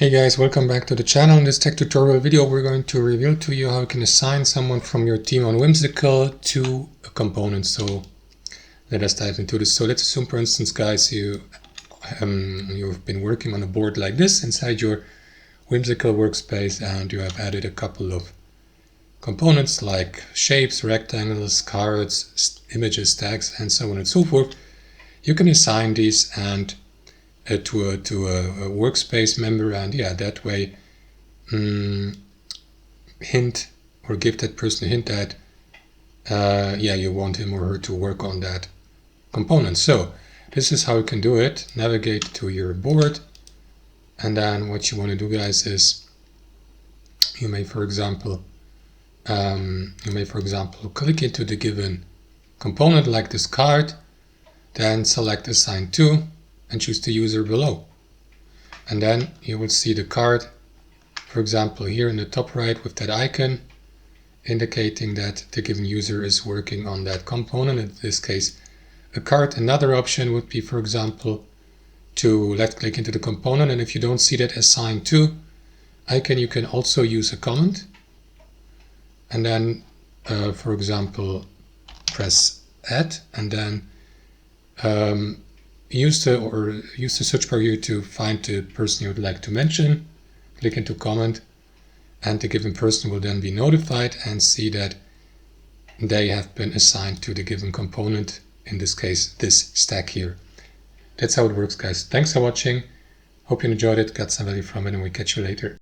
Hey guys, welcome back to the channel. In this tech tutorial video we're going to reveal to you how you can assign someone from your team on Whimsical to a component. So let us dive into this. So let's assume, for instance, guys, you've been working on a board like this inside your Whimsical workspace, and you have added a couple of components like shapes, rectangles, cards, images, tags, and so on and so forth. You can assign these and to a workspace member, and yeah, that way hint or give that person a hint that you want him or her to work on that component. So this is how you can do it. Navigate to your board, and then what you want to do, guys, is you may for example click into the given component like this card, then select assign to and choose the user below. And then you will see the card, for example, here in the top right with that icon indicating that the given user is working on that component, in this case a card. Another option would be, for example, to left click into the component, and if you don't see that assign to icon, you can also use a comment and then for example press add, and then use the search bar here to find the person you would like to mention, click into comment, and the given person will then be notified and see that they have been assigned to the given component, in this case this stack here. That's how it works, guys. Thanks for watching. Hope you enjoyed it, got some value from it, and we catch you later.